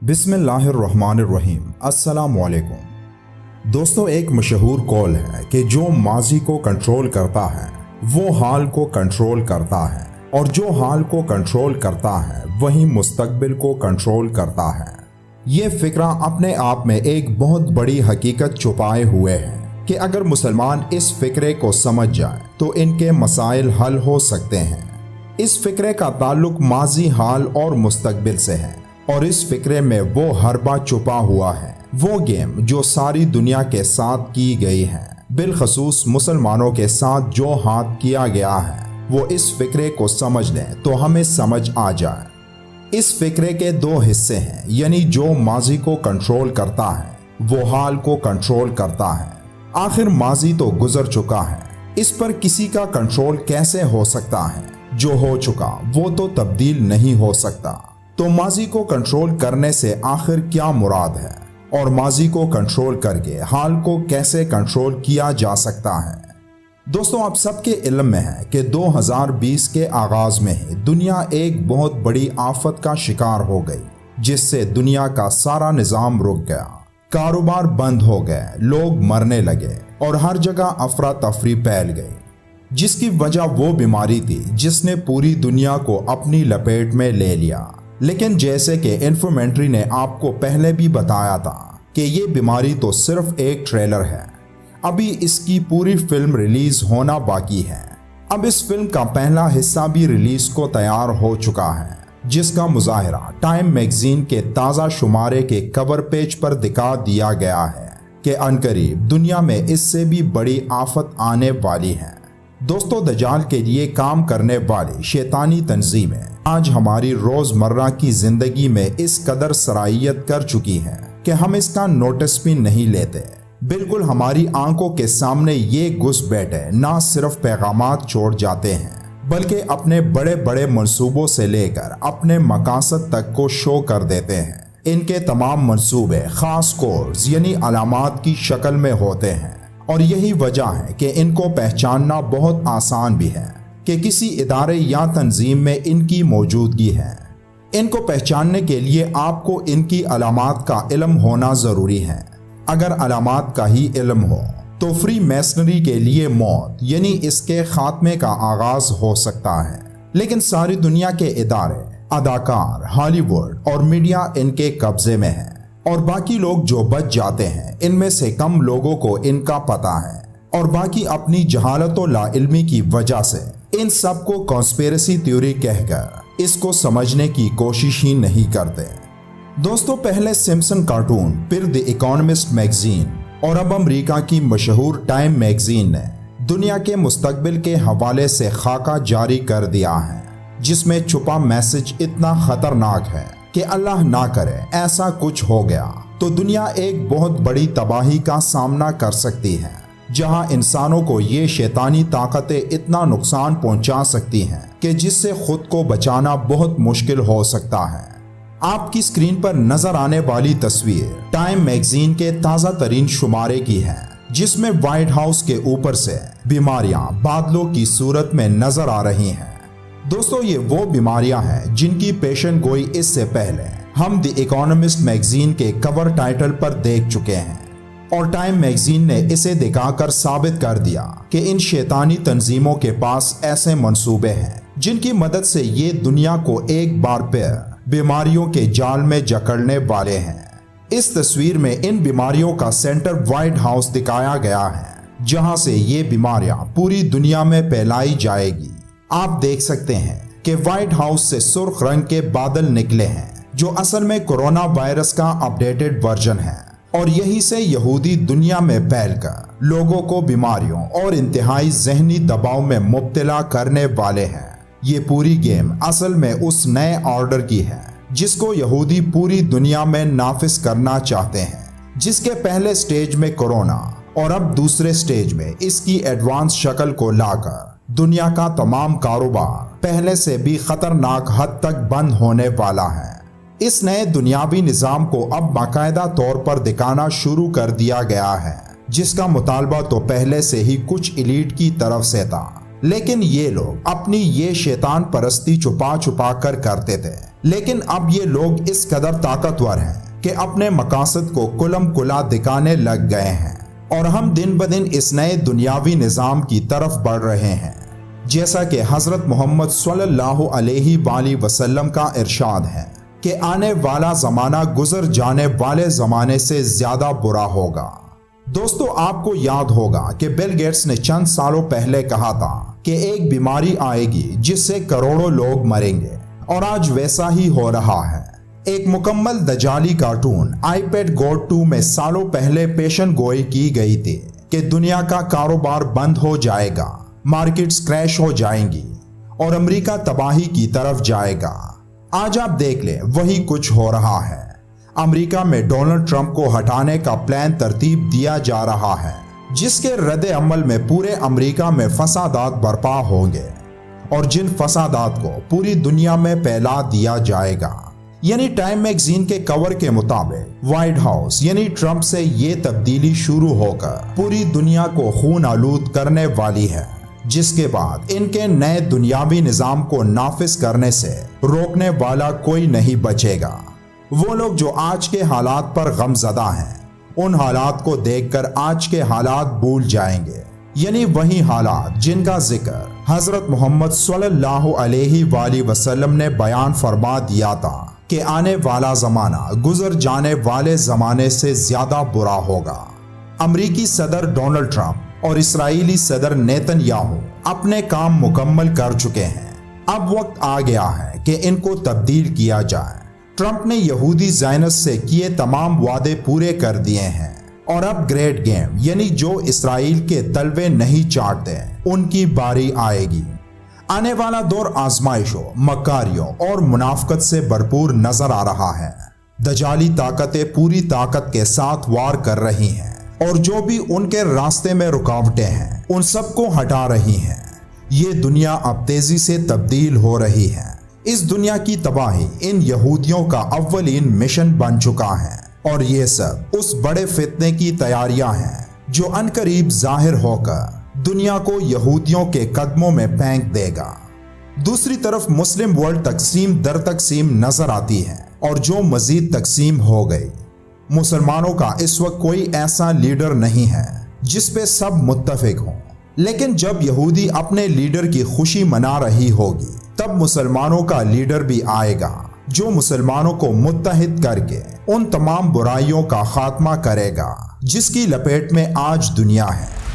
बिस्मिल्लाहिर्रहमानिर्रहीम। अस्सलामुअलैकुम। दोस्तों, एक मशहूर कौल है कि जो माजी को कंट्रोल करता है वो हाल को कंट्रोल करता है, और जो हाल को कंट्रोल करता है वही मुस्तकबिल को कंट्रोल करता है। ये फिक्रा अपने आप में एक बहुत बड़ी हकीकत छुपाए हुए है कि अगर मुसलमान इस फिक्रे को समझ जाए तो इनके मसाइल हल हो सकते हैं। इस फिक्रे का ताल्लुक माजी, हाल और मुस्तकबिल से है, और इस फिक्रे में वो हरबा छुपा हुआ है, वो गेम जो सारी दुनिया के साथ की गई है, बिलखसूस मुसलमानों के साथ जो हाथ किया गया है, वो इस फिक्रे को समझ लें तो हमें समझ आ जाए। इस फिक्रे के दो हिस्से हैं, यानी जो माजी को कंट्रोल करता है वो हाल को कंट्रोल करता है। आखिर माजी तो गुजर चुका है, इस पर किसी का कंट्रोल कैसे हो सकता है? जो हो चुका वो तो तब्दील नहीं हो सकता। तो माजी को कंट्रोल करने से आखिर क्या मुराद है, और माजी को कंट्रोल करके हाल को कैसे कंट्रोल किया जा सकता है? दोस्तों, आप सबके इल्म में है कि 2020 के आगाज में ही दुनिया एक बहुत बड़ी आफत का शिकार हो गई, जिससे दुनिया का सारा निजाम रुक गया, कारोबार बंद हो गए, लोग मरने लगे और हर जगह अफरा तफरी फैल गई। जिसकी वजह वो बीमारी थी जिसने पूरी दुनिया को अपनी लपेट में ले लिया। लेकिन जैसे कि इन्फॉर्मेंट्री ने आपको पहले भी बताया था कि ये बीमारी तो सिर्फ एक ट्रेलर है, अभी इसकी पूरी फिल्म रिलीज होना बाकी है। अब इस फिल्म का पहला हिस्सा भी रिलीज को तैयार हो चुका है, जिसका मुजाहिरा टाइम मैगजीन के ताज़ा शुमारे के कवर पेज पर दिखा दिया गया है कि अनकरीब दुनिया में इससे भी बड़ी आफत आने वाली है। दोस्तों, दज्जाल के लिए काम करने वाली शैतानी तंजीमें आज हमारी रोजमर्रा की जिंदगी में इस कदर सराहियत कर चुकी हैं कि हम इसका नोटिस भी नहीं लेते। बिल्कुल हमारी आंखों के सामने ये घुस बैठे ना सिर्फ पैगामात छोड़ जाते हैं, बल्कि अपने बड़े बड़े मंसूबों से लेकर अपने मकासद तक को शो कर देते हैं। इनके तमाम मंसूबे खास कोड्स यानी अलामात की शक्ल में होते हैं, और यही वजह है कि इनको पहचानना बहुत आसान भी है कि किसी इदारे या तंजीम में इनकी मौजूदगी है। इनको पहचानने के लिए आपको इनकी अलामात का इल्म होना ज़रूरी है। अगर अलामात का ही इल्म हो तो फ्री मैसनरी के लिए मौत यानी इसके खात्मे का आगाज हो सकता है। लेकिन सारी दुनिया के इदारे, अदाकार, हॉलीवुड और मीडिया इनके कब्जे में है, और बाकी लोग जो बच जाते हैं इनमें से कम लोगों को इनका पता है, और बाकी अपनी जहालत और लाइल्मी की वजह से इन सब को कॉन्स्पिरेसी थ्योरी कहकर इसको समझने की कोशिश ही नहीं करते। दोस्तों, पहले सिम्पसन कार्टून, फिर द इकोनॉमिस्ट मैगजीन और अब अमेरिका की मशहूर टाइम मैगजीन ने दुनिया के मुस्तकबिल के हवाले से खाका जारी कर दिया है, जिसमें छुपा मैसेज इतना खतरनाक है कि अल्लाह ना करे ऐसा कुछ हो गया तो दुनिया एक बहुत बड़ी तबाही का सामना कर सकती है, जहां इंसानों को ये शैतानी ताकतें इतना नुकसान पहुंचा सकती हैं कि जिससे खुद को बचाना बहुत मुश्किल हो सकता है। आपकी स्क्रीन पर नजर आने वाली तस्वीर टाइम मैगजीन के ताज़ा तरीन शुमारे की है, जिसमें व्हाइट हाउस के ऊपर से बीमारियां बादलों की सूरत में नजर आ रही हैं। दोस्तों, ये वो बीमारियां हैं जिनकी पेशन गोई इससे पहले हम द इकोनॉमिस्ट मैगजीन के कवर टाइटल पर देख चुके हैं, और टाइम मैगजीन ने इसे दिखाकर साबित कर दिया कि इन शैतानी तंजीमों के पास ऐसे मंसूबे हैं जिनकी मदद से ये दुनिया को एक बार फिर बीमारियों के जाल में जकड़ने वाले हैं। इस तस्वीर में इन बीमारियों का सेंटर व्हाइट हाउस दिखाया गया है, जहां से ये बीमारियां पूरी दुनिया में फैलाई जाएगी। आप देख सकते हैं कि व्हाइट हाउस से सुर्ख रंग के बादल निकले हैं, जो असल में कोरोना वायरस का अपडेटेड वर्जन है, और यहीं से यहूदी दुनिया में फैलकर लोगों को बीमारियों और इंतहाई जहनी दबाव में मुब्तला करने वाले हैं। ये पूरी गेम असल में उस नए ऑर्डर की है जिसको यहूदी पूरी दुनिया में नाफिज करना चाहते हैं, जिसके पहले स्टेज में कोरोना और अब दूसरे स्टेज में इसकी एडवांस शक्ल को लाकर दुनिया का तमाम कारोबार पहले से भी खतरनाक हद तक बंद होने वाला है। इस नए दुनियावी निजाम को अब बाकायदा तौर पर दिखाना शुरू कर दिया गया है, जिसका मुतालबा तो पहले से ही कुछ एलीट की तरफ से था, लेकिन ये लोग अपनी ये शैतान परस्ती छुपा छुपा कर करते थे। لیکن اب یہ لوگ اس قدر طاقتور ہیں کہ اپنے مقاصد کو کلم کلا دکھانے لگ گئے ہیں، اور ہم دن بدن اس نئے دنیاوی نظام کی طرف بڑھ رہے ہیں، جیسا کہ حضرت محمد صلی اللہ علیہ وآلہ وسلم کا ارشاد ہے کہ آنے والا زمانہ گزر جانے والے زمانے سے زیادہ برا ہوگا۔ دوستو، آپ کو یاد ہوگا کہ بل گیٹس نے چند سالوں پہلے کہا تھا کہ ایک بیماری آئے گی جس سے کروڑوں لوگ مریں گے، اور آج ویسا ہی ہو رہا ہے۔ ایک مکمل دجالی کارٹون آئی پیڈ گوڈ 2 میں سالوں پہلے پیشن گوئی کی گئی تھی کہ دنیا کا کاروبار بند ہو جائے گا، مارکیٹس کریش ہو جائیں گی اور امریکہ تباہی کی طرف جائے گا۔ آج آپ دیکھ لیں، وہی کچھ ہو رہا ہے۔ امریکہ میں ڈونلڈ ٹرمپ کو ہٹانے کا پلان ترتیب دیا جا رہا ہے، جس کے رد عمل میں پورے امریکہ میں فسادات برپا ہوں گے، اور جن فسادات کو پوری دنیا میں پھیلا دیا جائے گا۔ یعنی ٹائم میگزین کے کور کے مطابق وائٹ ہاؤس یعنی ٹرمپ سے یہ تبدیلی شروع ہو کر پوری دنیا کو خون آلود کرنے والی ہے، جس کے بعد ان کے نئے دنیاوی نظام کو نافذ کرنے سے روکنے والا کوئی نہیں بچے گا۔ وہ لوگ جو آج کے حالات پر غم زدہ ہیں، ان حالات کو دیکھ کر آج کے حالات بھول جائیں گے، یعنی وہی حالات جن کا ذکر حضرت محمد صلی اللہ علیہ وآلہ وسلم نے بیان فرما دیا تھا کہ آنے والا زمانہ گزر جانے والے زمانے سے زیادہ برا ہوگا۔ امریکی صدر ڈونلڈ ٹرمپ اور اسرائیلی صدر نیتن یاہو اپنے کام مکمل کر چکے ہیں۔ اب وقت آ گیا ہے کہ ان کو تبدیل کیا جائے۔ ٹرمپ نے یہودی زائنسٹ سے کیے تمام وعدے پورے کر دیے ہیں، اور اب گریٹ گیم یعنی جو اسرائیل کے تلوے نہیں چاٹتے ان کی باری آئے گی۔ آنے والا دور آزمائشوں، مکاریوں اور منافقت سے بھرپور نظر آ رہا ہے۔ دجالی طاقتیں پوری طاقت کے ساتھ وار کر رہی ہیں، اور جو بھی ان کے راستے میں رکاوٹیں ہیں ان سب کو ہٹا رہی ہیں۔ یہ دنیا اب تیزی سے تبدیل ہو رہی ہے۔ اس دنیا کی تباہی ان یہودیوں کا اولین مشن بن چکا ہے، اور یہ سب اس بڑے فتنے کی تیاریاں ہیں جو عنقریب ظاہر ہو کر دنیا کو یہودیوں کے قدموں میں پھینک دے گا۔ دوسری طرف مسلم ورلڈ تقسیم در تقسیم نظر آتی ہے، اور جو مزید تقسیم ہو گئی۔ مسلمانوں کا اس وقت کوئی ایسا لیڈر نہیں ہے جس پہ سب متفق ہوں، لیکن جب یہودی اپنے لیڈر کی خوشی منا رہی ہوگی تب مسلمانوں کا لیڈر بھی آئے گا جو مسلمانوں کو متحد کر کے ان تمام برائیوں کا خاتمہ کرے گا جس کی لپیٹ میں آج دنیا ہے۔